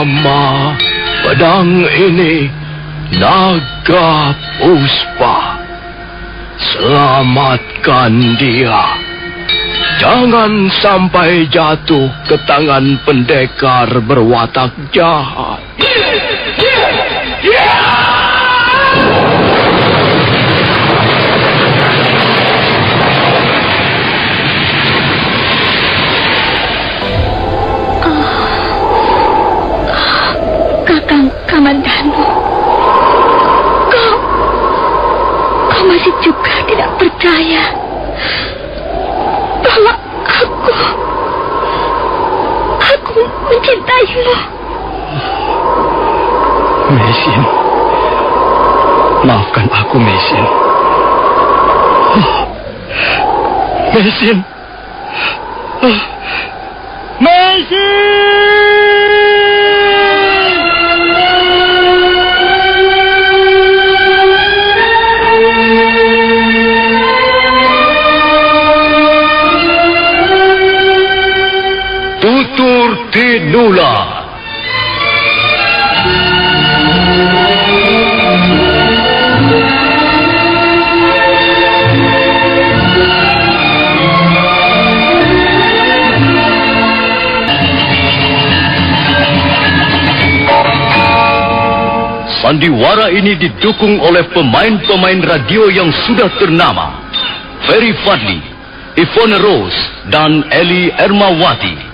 Nama pedang ini Naga Puspa. Selamatkan dia. Jangan sampai jatuh ke tangan pendekar berwatak jahat. Kakang Kamandanu, kau masih juga tidak percaya bahwa aku mencintaimu. Mesin, maafkan aku, Mesin. Mesin. Mesin! Tutur Tinula. Sandiwara ini didukung oleh pemain-pemain radio yang sudah ternama. Ferry Fadli, Ivone Rose, dan Eli Ermawati.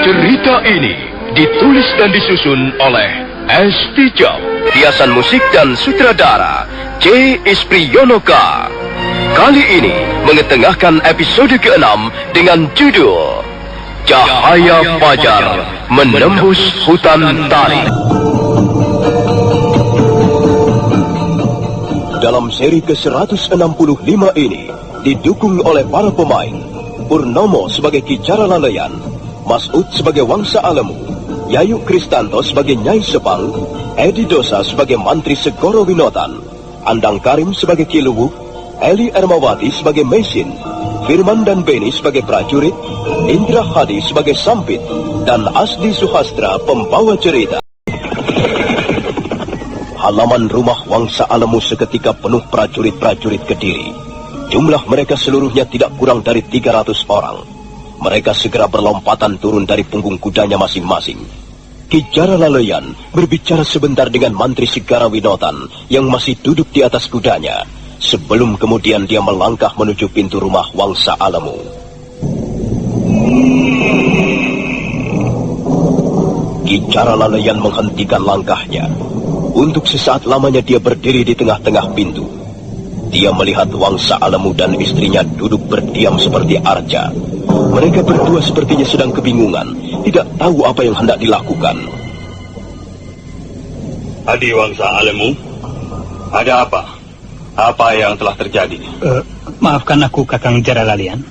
Cerita ini ditulis dan disusun oleh S. Tijau, hiasan musik dan sutradara C. Ispriyonoka. Kali ini mengetengahkan episode ke-6 dengan judul Cahaya Fajar Menembus Hutan Tali. Dalam seri ke-165 ini didukung oleh para pemain Purnomo sebagai Ki Cara Laleyan, Mas'ud sebagai Wangsa Alemu, Yayu Kristanto sebagai Nyai Sepang, Edi Dosa sebagai Mantri Segoro Winotan, Andang Karim sebagai Ki Luwuk, Eli Ermawati sebagai Mesin, Firman dan Beni sebagai prajurit, Indra Hadi sebagai Sampit, dan Asdi Suhastra pembawa cerita. Halaman rumah Wangsa Alemu seketika penuh prajurit-prajurit Kediri. Jumlah mereka seluruhnya tidak kurang dari 300 orang. Mereka segera berlompatan turun dari punggung kudanya masing-masing. Ki Cara Laleyan berbicara sebentar dengan Mantri Segara Winotan yang masih duduk di atas kudanya, sebelum kemudian dia melangkah menuju pintu rumah Wangsa Alemu. Ki Cara Laleyan menghentikan langkahnya. Untuk sesaat lamanya dia berdiri di tengah-tengah pintu. Dia melihat Wangsa Alemu dan istrinya duduk berdiam seperti arca. Mereka berdua sepertinya sedang kebingungan, tidak tahu apa yang hendak dilakukan. Adi Wangsa Alemu, ada apa? Apa yang telah terjadi? Maafkan aku, Kakang Cara Laleyan.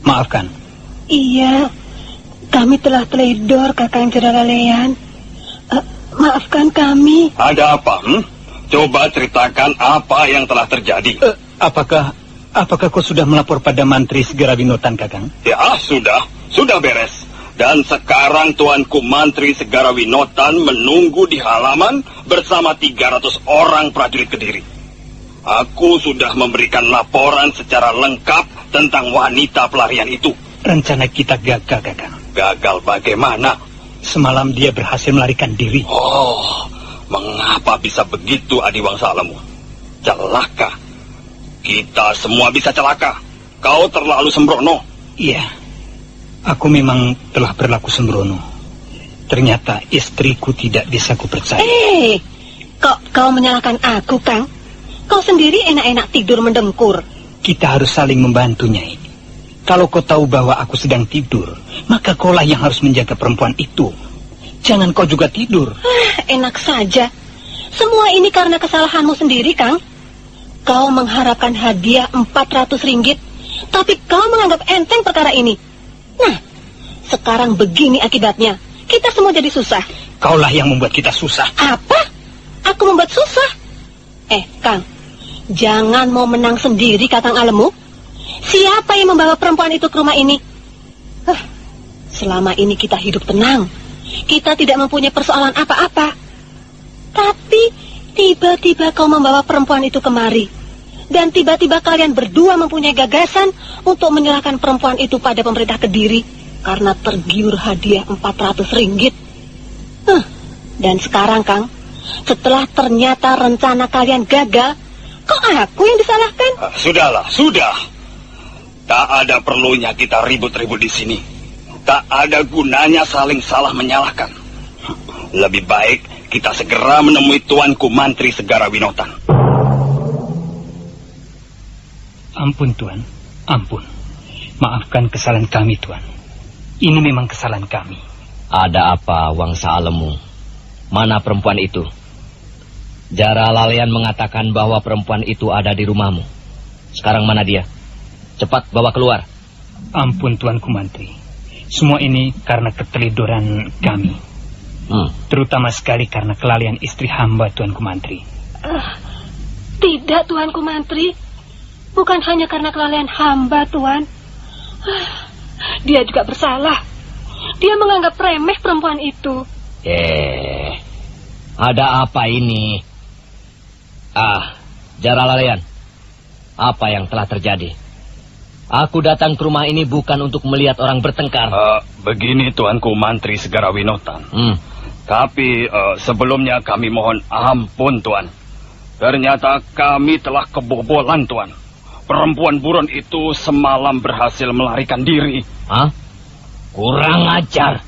Maafkan. Iya, kami telah teledor, Kakang Cara Laleyan. Maafkan kami. Ada apa? Coba ceritakan apa yang telah terjadi. Apakah kau sudah melapor pada Mantri Segara Winotan, Kakang? Ya, sudah beres. Dan sekarang Tuanku Mantri Segara Winotan menunggu di halaman bersama 300 orang prajurit Kediri. Aku sudah memberikan laporan secara lengkap tentang wanita pelarian itu. Rencana kita gagal, Kakang. Gagal bagaimana? Semalam dia berhasil melarikan diri. Oh, mengapa bisa begitu, Adi Wangsa Alemu? Celaka. Kita semua bisa celaka. Kau terlalu sembrono. Iya, aku memang telah berlaku sembrono. Ternyata istriku tidak bisa kupercaya. Kok kau menyalahkan aku, Kang? Kau sendiri enak-enak tidur mendengkur. Kita harus saling membantu, Nyai. Kalau kau tahu bahwa aku sedang tidur, maka kaulah yang harus menjaga perempuan itu. Jangan kau juga tidur. Enak saja. Semua ini karena kesalahanmu sendiri, Kang. Kau mengharapkan hadiah 400 ringgit Tapi kau menganggap enteng perkara ini. Nah, sekarang begini akibatnya. Kita semua jadi susah. Kaulah yang membuat kita susah. Apa? Aku membuat susah? Kang, jangan mau menang sendiri, Kakang Alemu. Siapa yang membawa perempuan itu ke rumah ini? Selama ini kita hidup tenang. Kita tidak mempunyai persoalan apa-apa. Tapi tiba-tiba kau membawa perempuan itu kemari. Dan tiba-tiba kalian berdua mempunyai gagasan untuk menyerahkan perempuan itu pada pemerintah Kediri karena tergiur hadiah 400 ringgit. Dan sekarang, Kang, setelah ternyata rencana kalian gagal, kok aku yang disalahkan? Sudahlah, sudah. Tak ada perlunya kita ribut-ribut di sini. Tak ada gunanya saling salah menyalahkan. Lebih baik kita segera menemui Tuanku Mantri Segara Winotan. Ampun, Tuan. Ampun. Maafkan kesalahan kami, Tuan. Ini memang kesalahan kami. Ada apa, Wangsa Alemu? Mana perempuan itu? Jara Lalean mengatakan bahwa perempuan itu ada di rumahmu. Sekarang mana dia? Cepat bawa keluar. Ampun, Tuanku Mantri. Semua ini karena ketelidoran kami. Terutama sekali karena kelalaian istri hamba, Tuanku Mantri. Tidak, Tuanku Mantri. Bukan hanya karena kelalaian hamba, Tuan. Dia juga bersalah. Dia menganggap remeh perempuan itu. Ada apa ini? Jara Lalean, apa yang telah terjadi? Aku datang ke rumah ini bukan untuk melihat orang bertengkar. Begini, Tuanku Mantri Segara Winotan. Tapi sebelumnya kami mohon ampun, Tuan. Ternyata kami telah kebobolan, Tuan. Perempuan buron itu semalam berhasil melarikan diri. Kurang ajar.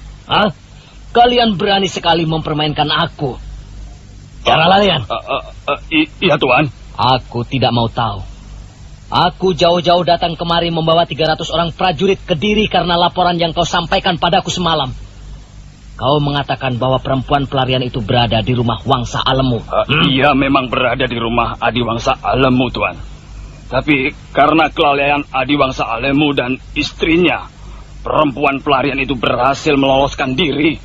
Kalian berani sekali mempermainkan aku. Jara Lalean. Iya, Tuan. Aku tidak mau tahu. Aku jauh-jauh datang kemari membawa 300 orang prajurit Kediri karena laporan yang kau sampaikan padaku semalam. Kau mengatakan bahwa perempuan pelarian itu berada di rumah Wangsa Alemu. Iya, memang berada di rumah Adi Wangsa Alemu, Tuan. Tapi karena kelalaian Adi Wangsa Alemu dan istrinya, perempuan pelarian itu berhasil meloloskan diri.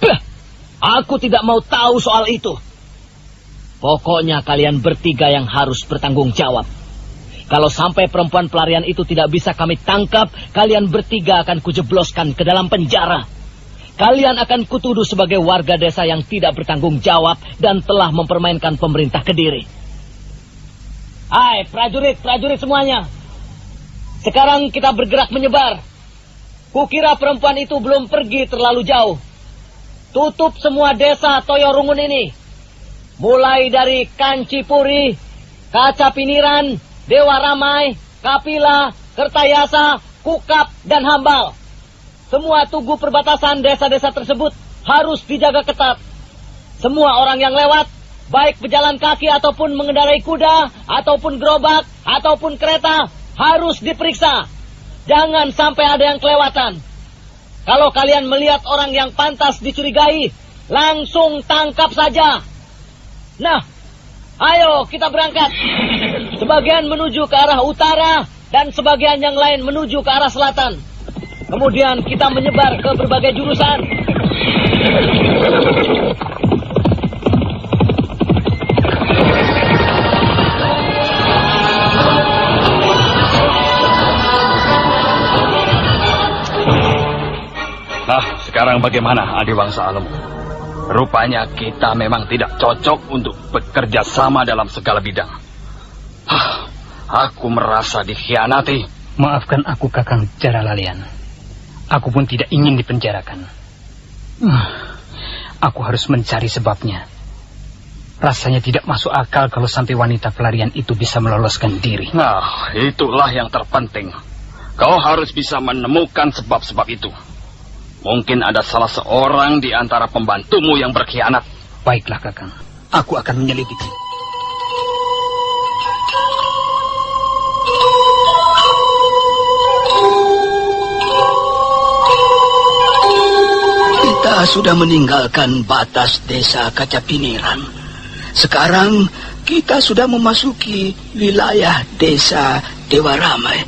Aku tidak mau tahu soal itu. Pokoknya kalian bertiga yang harus bertanggung jawab. Kalau sampai perempuan pelarian itu tidak bisa kami tangkap, kalian bertiga akan kujebloskan ke dalam penjara. Kalian akan kutuduh sebagai warga desa yang tidak bertanggung jawab dan telah mempermainkan pemerintah Kediri. Hai, prajurit semuanya. Sekarang kita bergerak menyebar. Kukira perempuan itu belum pergi terlalu jauh. Tutup semua desa Toyorungun ini. Mulai dari Kancipuri, Kacapiniran, Dewa Ramai, Kapila, Kertayasa, Kukap, dan Hambal. Semua tugu perbatasan desa-desa tersebut harus dijaga ketat. Semua orang yang lewat, baik berjalan kaki ataupun mengendarai kuda, ataupun gerobak, ataupun kereta, harus diperiksa. Jangan sampai ada yang kelewatan. Kalau kalian melihat orang yang pantas dicurigai, langsung tangkap saja. Nah, ayo kita berangkat. Sebagian menuju ke arah utara dan sebagian yang lain menuju ke arah selatan. Kemudian kita menyebar ke berbagai jurusan. Nah, sekarang bagaimana Adi Wangsa Alemu? Rupanya kita memang tidak cocok untuk bekerja sama dalam segala bidang. Aku merasa dikhianati. Maafkan aku, Kakang Jara Lalean. Aku pun tidak ingin dipenjarakan. Aku harus mencari sebabnya. Rasanya tidak masuk akal kalau sampai wanita pelarian itu bisa meloloskan diri. Nah, itulah yang terpenting. Kau harus bisa menemukan sebab-sebab itu. Mungkin ada salah seorang di antara pembantumu yang berkhianat. Baiklah, Kakang. Aku akan menyelidiki. Kita sudah meninggalkan batas desa Kacapiniran. Sekarang kita sudah memasuki wilayah desa Dewa Ramai.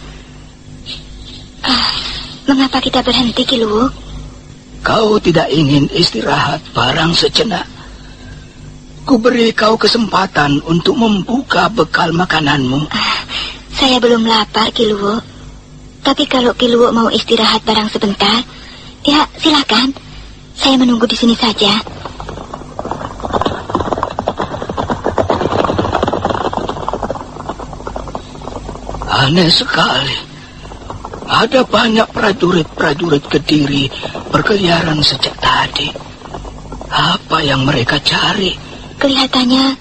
Mengapa kita berhenti, Ki Luwuk? Kau tidak ingin istirahat barang sejenak? Kuberi kau kesempatan untuk membuka bekal makananmu. Saya belum lapar, Ki Luwuk. Tapi kalau Ki Luwuk mau istirahat barang sebentar, ya silakan. Saya menunggu di sini saja. Aneh sekali. Ada banyak prajurit-prajurit Kediri berkeliaran sejak tadi. Apa yang mereka cari? Kelihatannya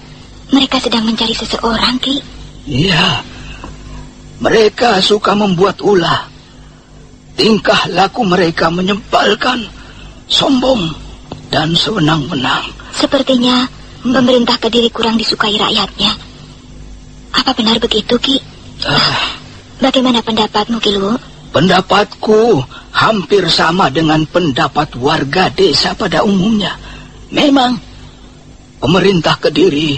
mereka sedang mencari seseorang, Ki. Iya. Mereka suka membuat ulah. Tingkah laku mereka menyebalkan, sombong, dan sewenang-wenang. Sepertinya pemerintah Kediri kurang disukai rakyatnya. Apa benar begitu, Ki? Bagaimana pendapatmu, Ki Luwuk? Pendapatku hampir sama dengan pendapat warga desa pada umumnya. Memang pemerintah Kediri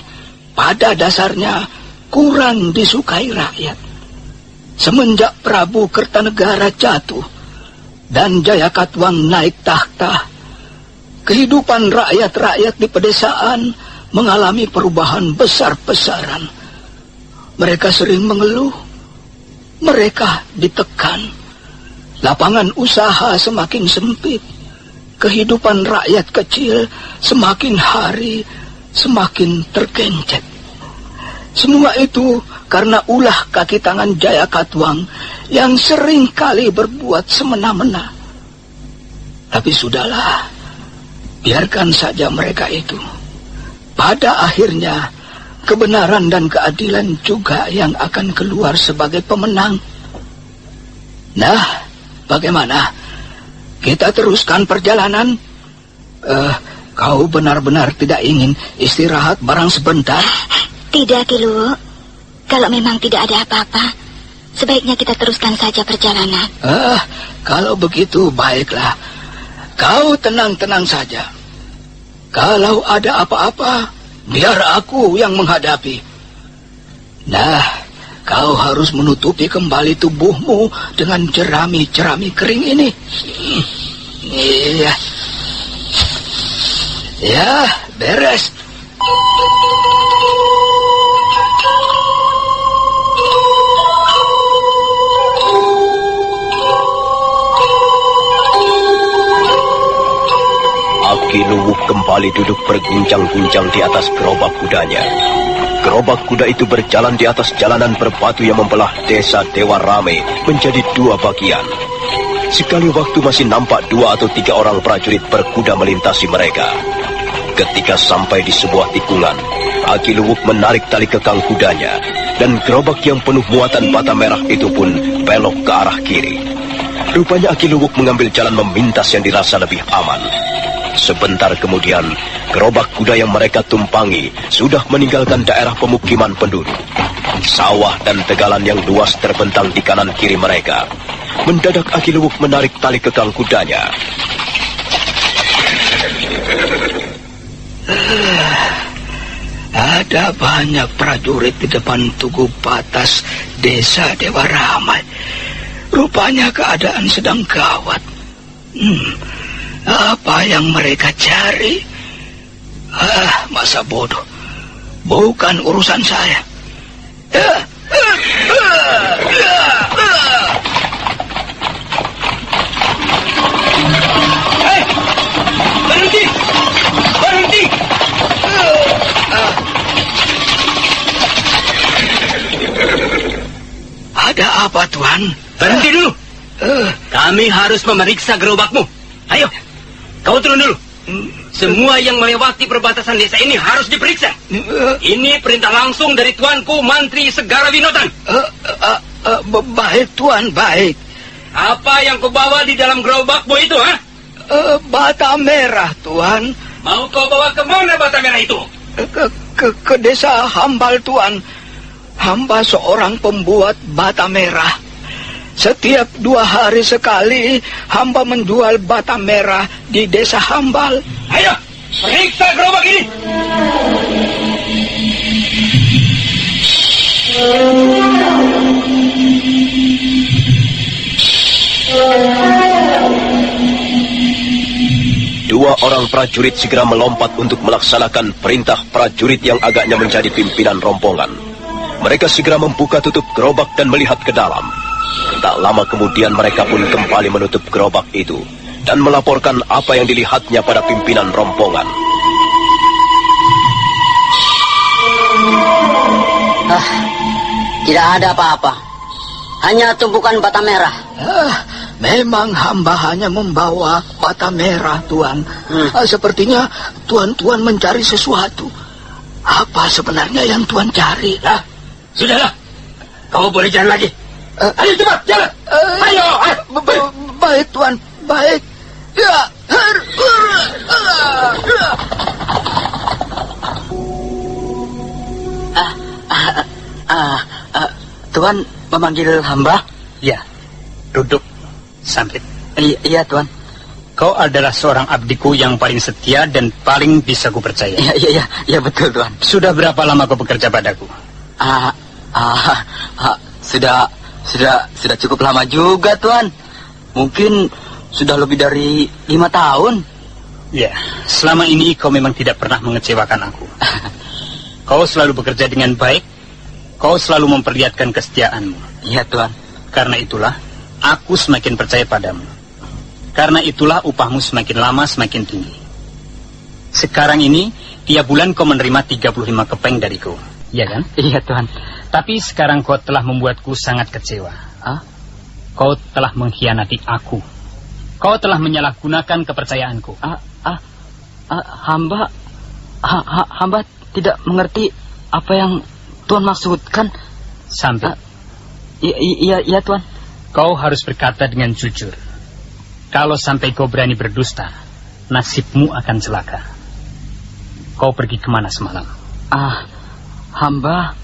pada dasarnya kurang disukai rakyat. Semenjak Prabu Kertanegara jatuh dan Jayakatwang naik tahta, kehidupan rakyat-rakyat di pedesaan mengalami perubahan besar-besaran. Mereka sering mengeluh, mereka ditekan. Lapangan usaha semakin sempit, kehidupan rakyat kecil semakin hari semakin tergencet. Semua itu karena ulah kaki tangan Jayakatwang yang sering kali berbuat semena-mena. Tapi sudahlah, biarkan saja mereka itu. Pada akhirnya, kebenaran dan keadilan juga yang akan keluar sebagai pemenang. Nah, bagaimana? Kita teruskan perjalanan? Kau benar-benar tidak ingin istirahat barang sebentar? Tidak, Ki Luwuk. Kalau memang tidak ada apa-apa, sebaiknya kita teruskan saja perjalanan. Kalau begitu baiklah. Kau tenang-tenang saja. Kalau ada apa-apa, biar aku yang menghadapi. Nah, kau harus menutupi kembali tubuhmu dengan jerami-jerami kering ini. Iya. Ya, beres. Ki Luwuk kembali duduk berguncang-guncang di atas gerobak kudanya. Gerobak kuda itu berjalan di atas jalanan berbatu yang membelah desa Dewa Rame menjadi dua bagian. Sekali waktu masih nampak 2 atau 3 orang prajurit berkuda melintasi mereka. Ketika sampai di sebuah tikungan, Aki Luwuk menarik tali kekang kudanya, dan gerobak yang penuh muatan bata merah itu pun belok ke arah kiri. Rupanya Aki Luwuk mengambil jalan memintas yang dirasa lebih aman. Sebentar kemudian, gerobak kuda yang mereka tumpangi sudah meninggalkan daerah pemukiman penduduk. Sawah dan tegalan yang luas terbentang di kanan kiri mereka. Mendadak Aki Luwuk menarik tali kekang kudanya. Ada banyak prajurit di depan tugu batas desa Dewa Ramai. Rupanya keadaan sedang gawat. Apa yang mereka cari? Masa bodoh. Bukan urusan saya. Berhenti! Berhenti! Ada apa, Tuan? Berhenti dulu. Kami harus memeriksa gerobakmu. Ayo, kau turun dulu. Semua yang melewati perbatasan desa ini harus diperiksa. Ini perintah langsung dari Tuanku Mantri Segara Winotan. Baik, Tuan, baik. Apa yang kau bawa di dalam gerobakmu itu, ha? Bata merah, Tuan. Mau kau bawa ke mana bata merah itu? Ke desa Hambal, Tuan. Hamba seorang pembuat bata merah. Setiap 2 hari sekali hamba menjual bata merah di desa Hambal. Ayo, periksa gerobak ini. Seorang prajurit segera melompat untuk melaksanakan perintah prajurit yang agaknya menjadi pimpinan rombongan. Mereka segera membuka tutup gerobak dan melihat ke dalam. Tak lama kemudian mereka pun kembali menutup gerobak itu dan melaporkan apa yang dilihatnya pada pimpinan rombongan. Tidak ada apa-apa. Hanya tumpukan bata merah. Memang hamba hanya membawa bata merah, Tuan. Sepertinya Tuan mencari sesuatu. Apa sebenarnya yang Tuan cari? Sudahlah, kau boleh jalan lagi. Ayo cepat, jalan. Ayo. Baik, Tuan. Baik. Ya. Tuan memanggil hamba? Ya, duduk, Sampit. Iya, Tuan. Kau adalah seorang abdiku yang paling setia dan paling bisa kupercaya. Iya, betul, Tuan. Sudah berapa lama kau bekerja padaku? Sudah cukup lama juga, Tuan. Mungkin sudah lebih dari 5 tahun. Ya, selama ini kau memang tidak pernah mengecewakan aku. Kau selalu bekerja dengan baik. Kau selalu memperlihatkan kesetiaanmu. Iya, Tuan. Karena itulah aku semakin percaya padamu. Karena itulah upahmu semakin lama semakin tinggi. Sekarang ini tiap bulan kau menerima 35 kepeng dariku. Iya kan? Iya, Tuan. Tapi sekarang kau telah membuatku sangat kecewa. Kau telah mengkhianati aku. Kau telah menyalahgunakan kepercayaanku. Hamba tidak mengerti apa yang Tuan maksudkan. Sampai. Iya, Tuan. Kau harus berkata dengan jujur. Kalau sampai kau berani berdusta, nasibmu akan celaka. Kau pergi kemana semalam? Hamba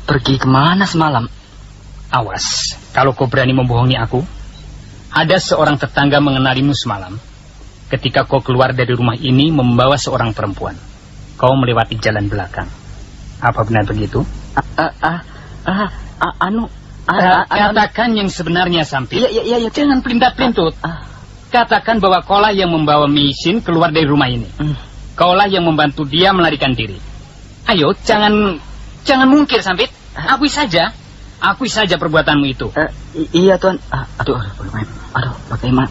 pergi kemana semalam? Awas, kalau kau berani membohongi aku. Ada seorang tetangga mengenalimu semalam. Ketika kau keluar dari rumah ini membawa seorang perempuan. Kau melewati jalan belakang. Apa benar begitu? Katakan yang sebenarnya, Sampit. Iya. Jangan pelintat-pelintut. Katakan bahwa kaulah yang membawa Meisin keluar dari rumah ini. Kaulah yang membantu dia melarikan diri. Ayo, jangan mungkir, Sampit. Akui saja perbuatanmu itu. Iya, Tuan. Aduh, bagaimana?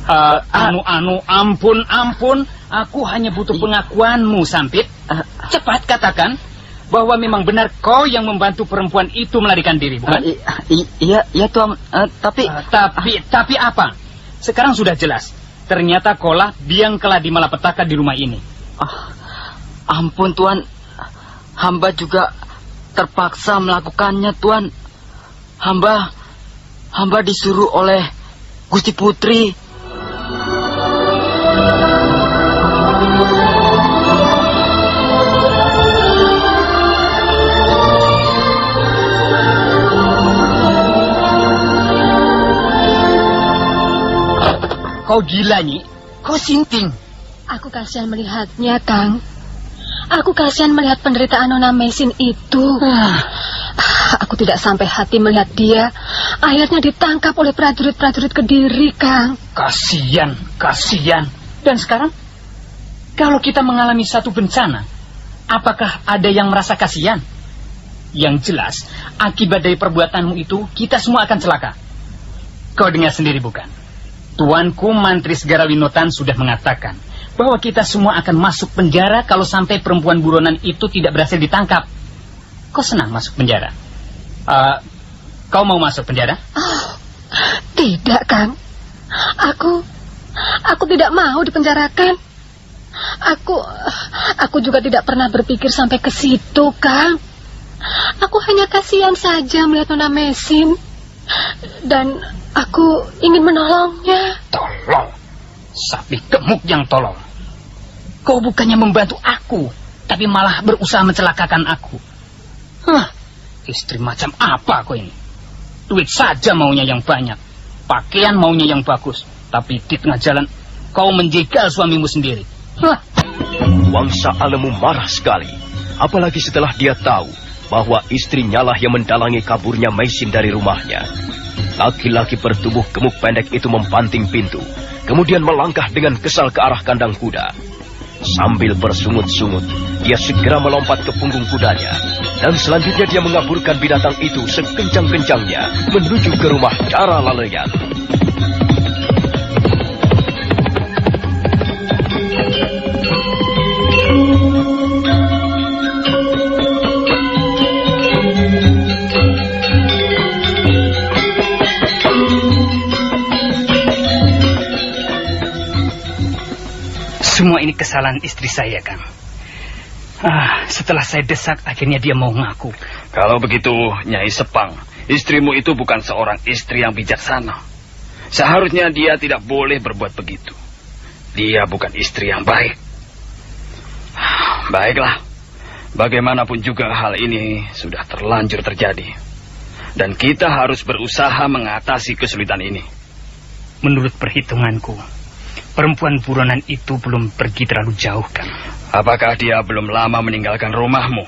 Ampun. Aku hanya butuh pengakuanmu, Sampit. Cepat katakan bahwa memang benar kau yang membantu perempuan itu melarikan diri, bukan? Iya, Tuan. Tapi apa? Sekarang sudah jelas. Ternyata kaulah biang keladi malapetaka di rumah ini. Ampun, Tuan. Hamba juga terpaksa melakukannya, Tuan. Hamba disuruh oleh Gusti Putri. Kau gila, Nyi. Kau sinting. Aku kasihan melihatnya, Kang. Aku kasihan melihat penderitaan Nona Meisin itu. Aku tidak sampai hati melihat dia akhirnya ditangkap oleh prajurit-prajurit Kediri, Kang. Kasihan. Dan sekarang, kalau kita mengalami satu bencana, apakah ada yang merasa kasihan? Yang jelas, akibat dari perbuatanmu itu, kita semua akan celaka. Kau dengar sendiri, bukan? Tuanku Mantri Segarawinotan sudah mengatakan bahwa kita semua akan masuk penjara kalau sampai perempuan buronan itu tidak berhasil ditangkap. Kau senang masuk penjara? Kau mau masuk penjara? Tidak, Kang. Aku tidak mau dipenjarakan. Aku juga tidak pernah berpikir sampai ke situ, Kang. Aku hanya kasihan saja melihat Nona Meisin. Dan aku ingin menolongnya. Tolong? Sapi gemuk yang tolong. Kau bukannya membantu aku, tapi malah berusaha mencelakakan aku. Istri macam apa kau ini? Duit saja maunya yang banyak, pakaian maunya yang bagus, tapi di tengah jalan kau menjegal suamimu sendiri. Wangsa Alemu marah sekali, apalagi setelah dia tahu bahwa istrinya lah yang mendalangi kaburnya Meisin dari rumahnya. Laki-laki bertubuh gemuk pendek itu membanting pintu, kemudian melangkah dengan kesal ke arah kandang kuda. Sambil bersungut-sungut, dia segera melompat ke punggung kudanya. Dan selanjutnya dia mengaburkan binatang itu sekencang-kencangnya menuju ke rumah Cara Laleyan. Semua ini kesalahan istri saya, Kang. Setelah saya desak, akhirnya dia mau ngaku. Kalau begitu, Nyai Sepang, istrimu itu bukan seorang istri yang bijaksana. Seharusnya dia tidak boleh berbuat begitu. Dia bukan istri yang baik. Baiklah, bagaimanapun juga hal ini sudah terlanjur terjadi. Dan kita harus berusaha mengatasi kesulitan ini. Menurut perhitunganku, perempuan buronan itu belum pergi terlalu jauh, Kang. Apakah dia belum lama meninggalkan rumahmu?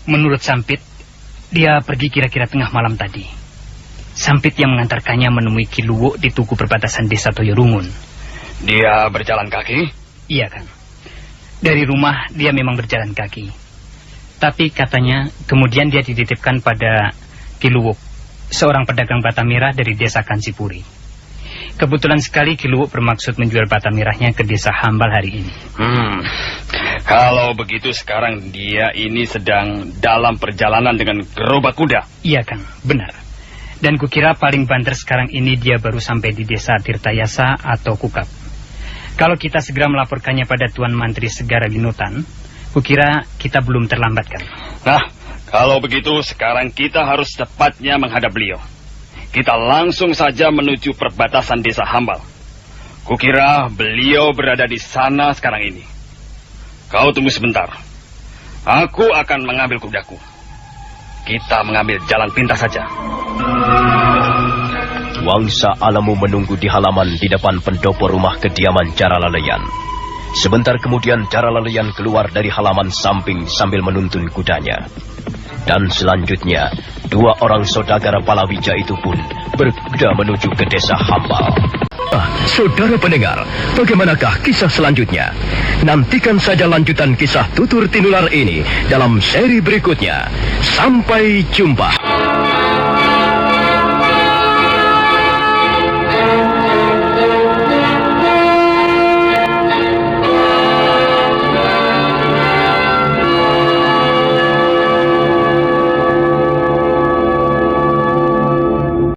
Menurut Sampit, dia pergi kira-kira tengah malam tadi. Sampit yang mengantarkannya menemui Ki Luwo di tugu perbatasan desa Toyorungun. Dia berjalan kaki? Iya, Kang. Dari rumah dia memang berjalan kaki. Tapi katanya kemudian dia dititipkan pada Ki Luwo, seorang pedagang bata merah dari desa Kansipuri. Kebetulan sekali Ki Luwo bermaksud menjual bata merahnya ke desa Hambal hari ini. Kalau begitu sekarang dia ini sedang dalam perjalanan dengan gerobak kuda. Iya, Kang, benar. Dan kukira paling banter sekarang ini dia baru sampai di desa Tirtayasa atau Kukap. Kalau kita segera melaporkannya pada Tuan Mantri Segara Winotan, kukira kita belum terlambat, Kang. Nah, kalau begitu sekarang kita harus cepatnya menghadap beliau. Kita langsung saja menuju perbatasan desa Hambal. Kukira beliau berada di sana sekarang ini. Kau tunggu sebentar. Aku akan mengambil kudaku. Kita mengambil jalan pintas saja. Wangsa Alamu menunggu di halaman di depan pendopo rumah kediaman Cara Laleyan. Sebentar kemudian Cara Laleyan keluar dari halaman samping sambil menuntun kudanya. Dan selanjutnya, dua orang saudagar Palawija itu pun berkuda menuju ke desa Hambal. Saudara pendengar, bagaimanakah kisah selanjutnya? Nantikan saja lanjutan kisah Tutur Tinular ini dalam seri berikutnya. Sampai jumpa.